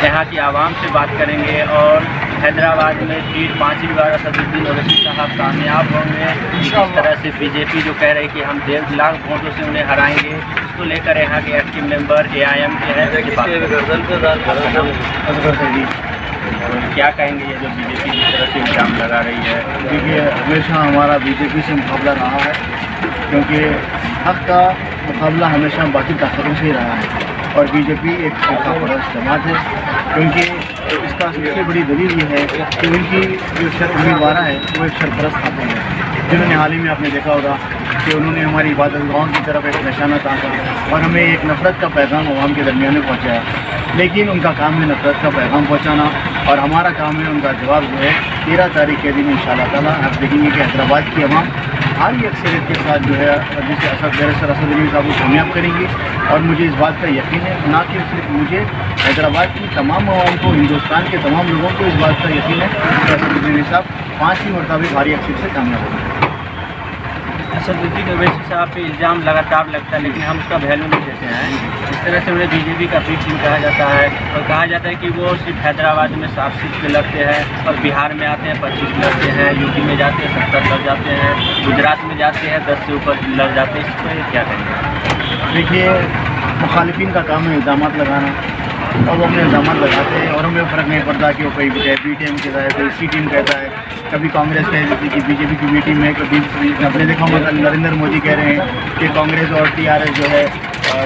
यहाँ की आवाम से बात करेंगे और हैदराबाद में फिर 5वीं बार असदुद्दीन ओवैसी साहब कामयाब होंगे। इस तरह से बीजेपी जो कह रही है कि हम 1.5 लाख वोटों से उन्हें हराएंगे, इसको लेकर यहाँ के एक्टिव मेंबर AIM के हैं। क्या कहेंगे ये जो बीजेपी की तरफ से इल्ज़ाम लगा रही है? देखिए, हमेशा हमारा बीजेपी से मुकाबला रहा है, क्योंकि हक़ का मुकाबला हमेशा बाकी ताकतों से ही रहा है और बीजेपी एक फिरकापरस्त जमात है। क्योंकि इसका सबसे बड़ी दलील ये है कि उनकी जो उम्मीदवार है वो एक सरपरस्त खाते हैं, जिन्होंने हाल ही में आपने देखा होगा कि उन्होंने हमारी इबादतगाहों की तरफ एक निशाना ताका और हमें एक नफ़रत का पैगाम अवाम के दरमियान में पहुँचाया। लेकिन उनका काम है नफ़रत का पैगाम पहुँचाना और हमारा काम है उनका जवाब जो है 13 तारीख के दिन इंशाअल्लाह ताला आप देखेंगे कि हैदराबाद की अवाम भारी अक्सरियत के साथ जो है जिसे असद अली साहब को कामयाब करेंगी। और मुझे इस बात का यकीन है, ना कि सिर्फ मुझे, हैदराबाद की तमाम अवाम को, हिंदुस्तान के तमाम लोगों को इस बात का यकीन है कि असद अली साहब 5वीं मरतबा भारी अक्सरियत से कामयाब होंगे। असदुद्दीन ओवैसी साहब पे इल्ज़ाम लगातार लगता है, लेकिन हम उसका वैल्यू नहीं देते हैं। इस तरह से उन्हें बीजेपी का बी टीम कहा जाता है और कहा जाता है कि वो सिर्फ हैदराबाद में 7 सीट पे लड़ते हैं और बिहार में आते हैं 25 लड़ते हैं, यूपी में जाते हैं 70 लड़ जाते हैं, गुजरात में जाते हैं 10 से ऊपर लड़ जाते हैं। इस पर क्या कहेंगे? देखिए, मुखालिफिन का काम है इल्ज़ाम लगाना और वो अपने इल्ज़ाम लगाते हैं और हमें फ़र्क नहीं पड़ता कि वो कोई बी टीम कहता है, कोई सी टीम कहता है, कभी कांग्रेस कह देती कि बीजेपी की बी टीम है, कभी आपने देखा होगा नरेंद्र मोदी कह रहे हैं कि कांग्रेस और TRS जो है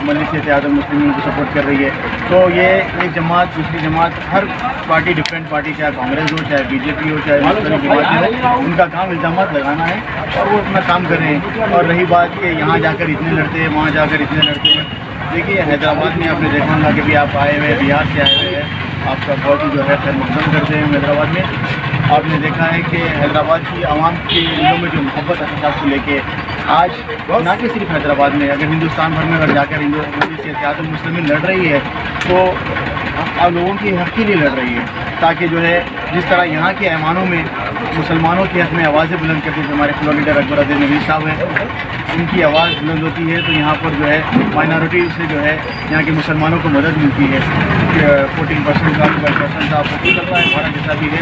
मजलिस इत्तेहादुल मुस्लिमीन को सपोर्ट कर रही है। तो ये एक जमात दूसरी जमात, हर पार्टी डिफरेंट पार्टी, चाहे कांग्रेस हो, चाहे बीजेपी हो, चाहे मुख्तलिफ जमातें हो, उनका काम इल्ज़ाम लगाना है और वो अपना काम कर रहे हैं। और रही बात कि यहाँ जाकर इतने लड़ते हैं, वहाँ जाकर इतने लड़ते हैं, देखिए हैदराबाद में आपने देखा होगा कि भी आप आए हुए बिहार से आए हुए हैं, आपका बहुत ही जो है खैर मकदम करते हैं हैदराबाद में। आपने देखा है कि हैदराबाद की आवाम के दिलों में जो मोहब्बत है को लेके आज ना कि सिर्फ हैदराबाद में, अगर हिंदुस्तान भर में अगर जाकर मजलिस इत्तेहादुल मुस्लिमीन लड़ रही है तो आप लोगों की हक़ के लिए लड़ रही है, ताकि जो है जिस तरह यहाँ के ऐवानों में मुसलमानों के हक़ में आवाज़ें बुलंद करते थे हमारे फ्लोर लीडर अकबरुद्दीन नबी साहब हैं, उनकी आवाज़ बुलंद होती है तो यहाँ पर जो है माइनॉरिटी से जो है यहाँ के मुसलमानों को मदद मिलती है। 14% का 12% का वोटिंग कर रहा है, हमारा जैसा भी है,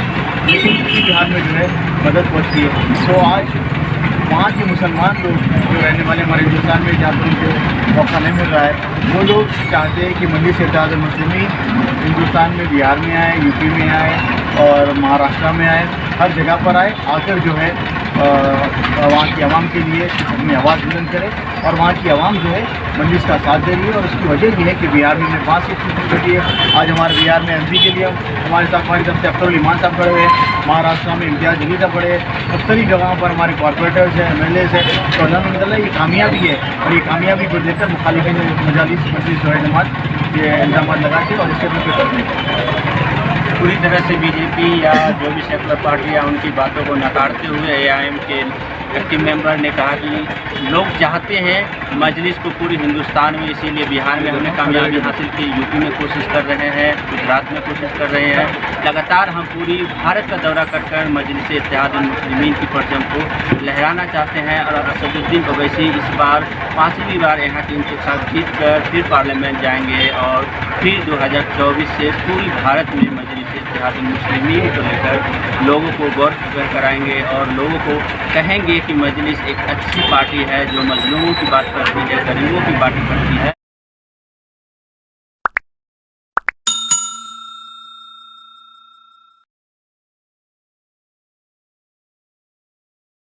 लेकिन किसी भी हाल में जो है मदद पहुँचती है। तो आज वहाँ के मुसलमान लोग जो रहने वाले हमारे हिंदुस्तान में, जहाँ पर उनको मौका नहीं मिल रहा है, वो लोग चाहते हैं कि मजलिस इत्तेहादुल मुस्लिमीन हिंदुस्तान में बिहार में आए, यूपी में आए और महाराष्ट्र में आए, हर जगह पर आए, आकर जो है वहाँ की आवाम के लिए अपनी आवाज़ बुलंद करे और वहाँ की आवाम जो है मजलिस का साथ दे रही है। और उसकी वजह ये है कि बिहार में 5 सीट बैठी है। आज हमारे बिहार में MP के लिए हमारे साथ हमारी तरफ से अख्तर ईमान साहब खड़े हुए हैं, महाराष्ट्र में इम्तियाज़ जलील साहब खड़े हैं, मुख्तलिफ जगहों पर हमारे कॉर्पोरेटर्स हैं, MLAs हैं। तो अल्हम्दुलिल्लाह ये कामयाबी है और ये कामयाबी को देखकर मुखालिफिन मजलिस जो है जमात ये इल्ज़ाम लगाती है और इसके ऊपर करते हैं। पूरी तरह से बीजेपी या जो भी सेकुलर पार्टी या उनकी बातों को नकारते हुए AIM के एक्टिव मेंबर ने कहा कि लोग चाहते हैं मजलिस को पूरी हिंदुस्तान में, इसीलिए बिहार में हमने कामयाबी हासिल की, यूपी में कोशिश कर रहे हैं, गुजरात में कोशिश कर रहे हैं, लगातार हम पूरी भारत का दौरा कर मजलिस इत्तेहादुल मुस्लिमीन की परचम को लहराना चाहते हैं। और असदुद्दीन ओवैसी इस बार 5वीं बार यहाँ के इंतखाब जीत कर फिर पार्लियामेंट जाएंगे और फिर 2024 से पूरी भारत में मजलिस इत्तेहादुल मुस्लिमीन को लेकर लोगों को गौर कराएंगे और लोगों को कहेंगे कि मजलिस एक अच्छी पार्टी है जो मजलूमों की बात करती है, गरीबों की बात करती है।